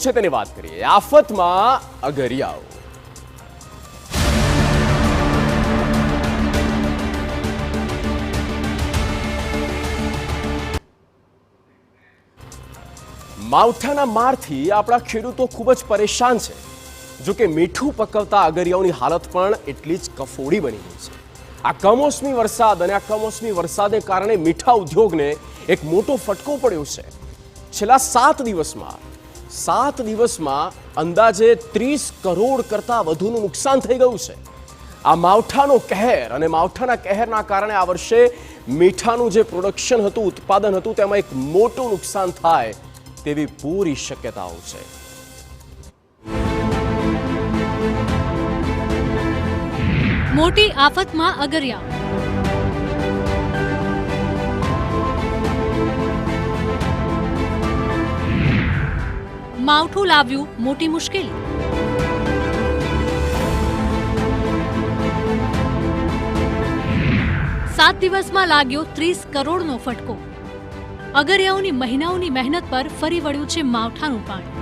છે તેની વાત કરીએ। આફતમાં અગરિયાઓ। માવઠાના મારથી આપણા ખેડૂતો ખૂબ જ પરેશાન છે। જો કે મીઠું પકવતા અગરિયાઓની હાલત પણ એટલી જ કફોડી બની ગઈ છે। આ કમોસમી વરસાદ અને આ કમોસમી વરસાદને કારણે મીઠા ઉદ્યોગને એક મોટો ફટકો પડ્યો છે। છેલ્લા 7 દિવસમાં અંદાજે 30 કરોડ કરતાં વધુનું નુકસાન થઈ ગયું છે। આ માવઠાનો કહેર અને માવઠાના કહેરના કારણે આ વર્ષે મીઠાનું જે પ્રોડક્શન હતું, ઉત્પાદન હતું, તેમાં એક મોટું નુકસાન થાય તેવી પૂરી શક્યતાઓ છે। મોટી આફતમાં અગરિયા। માવઠું લાવ્યું મોટી મુશ્કેલી। 7 દિવસમાં લાગ્યો 30 કરોડનો ફટકો। અગરિયાઓની મહિનાઓની મહેનત પર ફરી વળ્યું છે માવઠાનું પાણી।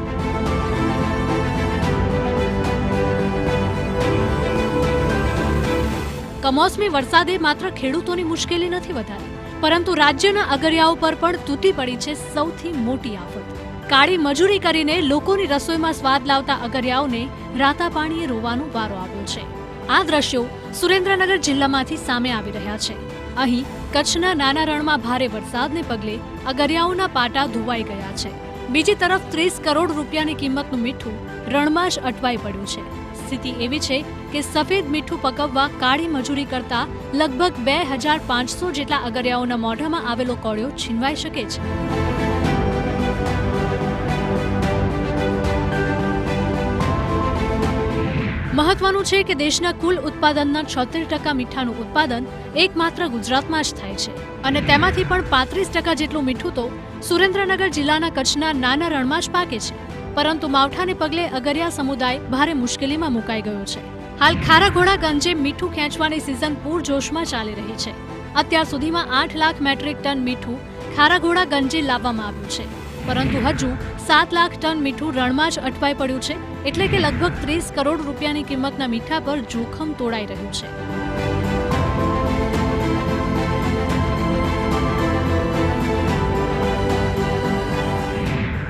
કમોસમી વરસાદે માત્ર ખેડૂતોની મુશ્કેલી નથી વધારી, પરંતુ રાજ્યના અગરિયાઓ પર પણ તૂટી પડી છે સૌથી મોટી આફત। કાળી મજૂરી કરીને લોકોની રસોઈમાં સ્વાદ લાવતા અગરિયાઓને રાતા પાણીએ રોવાનો વારો આવ્યો છે। આ દ્રશ્યો સુરેન્દ્રનગર જિલ્લામાંથી સામે આવી રહ્યા છે। અહીં કચ્છના નાના રણમાં ભારે વરસાદને પગલે અગરિયાઓના પાટા ધોવાઈ ગયા છે। બીજી તરફ 30 કરોડ રૂપિયાની કિંમતનું મીઠું રણમાં જ અટવાઈ પડ્યું છે। સ્થિતિ એવી છે કે સફેદ મીઠું પકવવા કાળી મજૂરી કરતા લગભગ 2500 જેટલા અગરિયાઓના મોઢામાં આવેલો કોળિયો છીનવાઈ શકે છે। મહત્વનું છે કે દેશના કુલ ઉત્પાદનના 76% મીઠાનું ઉત્પાદન એકમાત્ર ગુજરાતમાં જ થાય છે અને તેમાંથી પણ 35% જેટલું મીઠું તો સુરેન્દ્રનગર જિલ્લાના કચ્છના નાના રણમાં જ પાકે છે। પરંતુ માવઠાને પગલે અગરિયા સમુદાય ભારે મુશ્કેલીમાં મુકાઈ ગયો છે। હાલ ખારાઘોડા ગંજે મીઠું ખેંચવાની સિઝન પૂરજોશમાં ચાલી રહી છે। અત્યાર સુધીમાં 8 લાખ મેટ્રિક ટન મીઠું ખારાઘોડા ગંજે લાવવામાં આવ્યું છે, પરંતુ હજુ 7 લાખ ટન મીઠું રણમાં જ અટવાઈ પડ્યું છે। એટલે કે લગભગ 30 કરોડ રૂપિયાની કિંમતના મીઠા પર જોખમ તોડાઈ રહ્યું છે।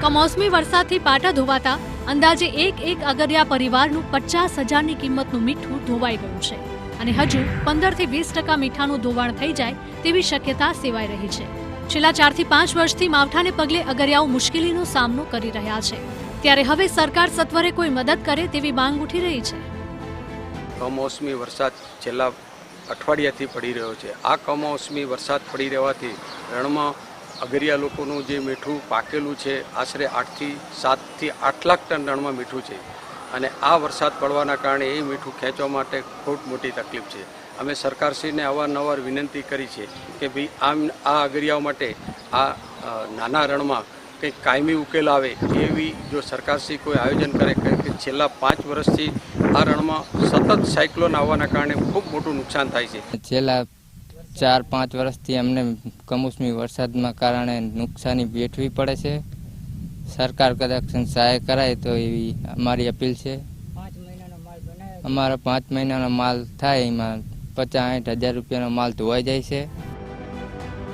કમોસમી વરસાદથી પાટા ધોવાતા અંદાજે એક અગરિયા પરિવારનું 50,000ની કિંમતનું મીઠું ધોવાઈ ગયું છે અને હજુ 15 થી 20% મીઠાનું ધોવાણ થઈ જાય તેવી શક્યતા સેવાઈ રહી છે। છેલ્લા 4 થી 5 વર્ષથી માવઠાને પગલે અગરિયાઓ મુશ્કેલીનો સામનો કરી રહ્યા છે, ત્યારે હવે સરકાર સત્વરે કોઈ મદદ કરે તેવી માંગ ઉઠી રહી છે। કમોસમી વરસાદ છેલ્લા અઠવાડિયાથી પડી રહ્યો છે। આ કમોસમી વરસાદ પડી રહેવાથી રણમાં અગરિયા લોકોનું જે મીઠું પાકેલું છે આશરે 7 થી 8 લાખ ટન રણમાં મીઠું છે અને આ વરસાદ પડવાના કારણે એ મીઠું ખેંચવા માટે ખૂબ મોટી તકલીફ છે। અમે સરકારશ્રીને અવારનવાર વિનંતી કરી છે કે ભાઈ આ અગરિયાઓ માટે આ નાના રણમાં કંઈક કાયમી ઉકેલ આવે એવી જો સરકારશ્રી કોઈ આયોજન કરે કે છેલ્લા 5 વર્ષથી આ રણમાં સતત સાયક્લોન આવવાના કારણે ખૂબ મોટું નુકસાન થાય છે। છેલ્લા 4-5 વર્ષથી અમને કમોસમી વરસાદના કારણે નુકસાની વેઠવી પડે છે। સરકાર કદાચ સહાય કરાય તો એવી અમારી અપીલ છે। અમારા 5 મહિનાનો માલ થાય એમાં 50-60 હજાર રૂપિયાનો માલ ધોવાઈ જાય છે।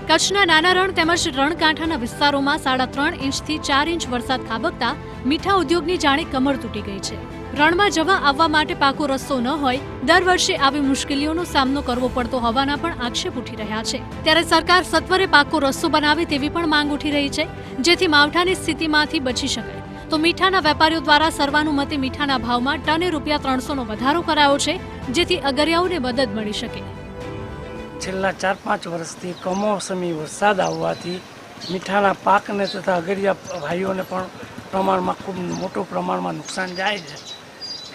કચ્છના નાના રણ તેમજ રણકાંઠાના વિસ્તારોમાં 3.5 ઇંચથી 4 ઇંચ વરસાદ ખાબકતા મીઠા ઉદ્યોગની જાણે કમર તૂટી ગઈ છે। રણમાં જવા આવવા માટે પાકો રસ્તો ન હોય, દર વર્ષે આવી મુશ્કેલીઓનો સામનો કરવો પડતો હોવાના પણ આક્ષેપ ઉઠી રહ્યા છે। ત્યારે સરકાર સત્વરે પાકો રસ્તો બનાવે તેવી પણ માંગ ઉઠી રહી છે, જેથી માવઠાની સ્થિતિમાંથી બચી શકાય। તો મીઠાના વેપારીઓ દ્વારા સર્વાનુમતે મીઠાના ભાવમાં ટને ₹300નો વધારો કરાયો છે, જેથી અગરિયાઓને મદદ મળી શકે। છેલ્લા 4-5 વર્ષથી કમોસમી વરસાદ આવવાથી મીઠાના પાકને તથા અગરિયા ભાઈઓને પણ પ્રમાણમાં ખૂબ મોટું પ્રમાણમાં નુકસાન જાય છે।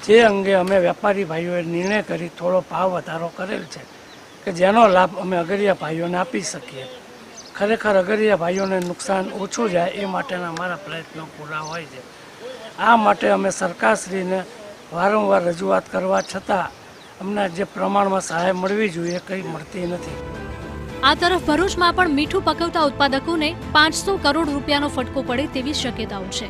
જે અંગે અમે વેપારી ભાઈઓએ નિર્ણય કરી થોડો ભાવ વધારો કરેલ છે કે જેનો લાભ અમે અગરિયા ભાઈઓને આપી શકીએ। ખરેખર અગરિયા ભાઈઓને નુકસાન ઓછું જાય એ માટેના અમારા પ્રયત્નો પૂરા હોય છે। આ માટે અમે સરકારશ્રીને વારંવાર રજૂઆત કરવા છતાં અમને જે પ્રમાણમાં સહાય મળવી જોઈએ કંઈ મળતી નથી। આ તરફ ભરૂચમાં પણ મીઠું પકવતા ઉત્પાદકોને 500 કરોડ રૂપિયાનો ફટકો પડે તેવી શક્યતાઓ છે।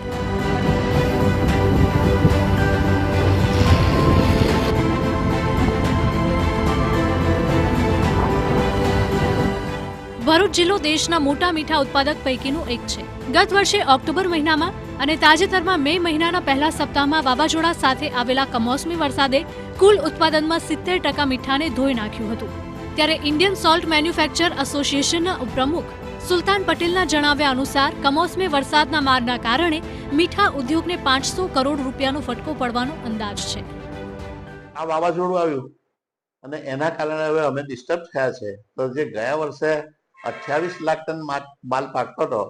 જિલ્લો દેશના મોટા મીઠા ઉત્પાદક પૈકીનું એક છે. ગત વર્ષે ઓક્ટોબર મહિનામાં અને તાજેતરમાં મે મહિનાના પહેલા સપ્તાહમાં વાવાઝોડા સાથે આવેલા કમોસમી વરસાદે કુલ ઉત્પાદનમાં 70% મીઠાને ધોઈ નાખ્યું હતું. ત્યારે ઇન્ડિયન સોલ્ટ મેન્યુફેક્ચર એસોસિએશનના ઉપપ્રમુખ સુલતાન પટેલના જણાવ્યા અનુસાર કમોસમી વરસાદના મારના કારણે મીઠા ઉદ્યોગને 500 કરોડ રૂપિયાનો ફટકો પડવાનો અંદાજ છે. આ વાવાઝોડું આવ્યું અને એના કારણે હવે અમે ડિસ્ટર્બ થયા છે. તો જે ગયા વર્ષે 28 લાખ ટન માલ પાકતો હતો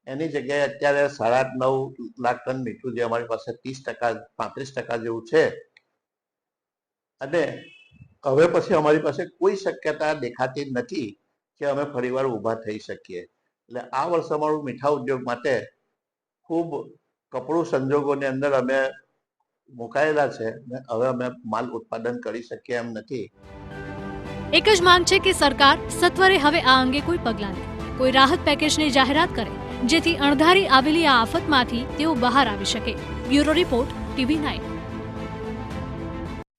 એની જગ્યાએ અત્યારે 8.5-9 લાખ ટન મીઠું જે અમારી પાસે 30% 35% જેવું છે. અને હવે પછી અમારી પાસે કોઈ શક્યતા દેખાતી નથી કે અમે ફરીવાર ઊભા થઈ શકીએ. એટલે આ વર્ષે અમારું મીઠા ઉદ્યોગ માટે ખૂબ કપરું સંજોગોની અંદર અમે મુકાયેલા છે અને હવે અમે માલ ઉત્પાદન કરી શકીએ એમ નથી. એક જ માંગ છે કે સરકાર સત્વરે હવે આ અંગે કોઈ પગલાં લે, કોઈ રાહત પેકેજની જાહેરાત કરે, જેથી અણધારી આવેલી આ આફતમાંથી તેઓ બહાર આવી શકે. Bureau report, TV9.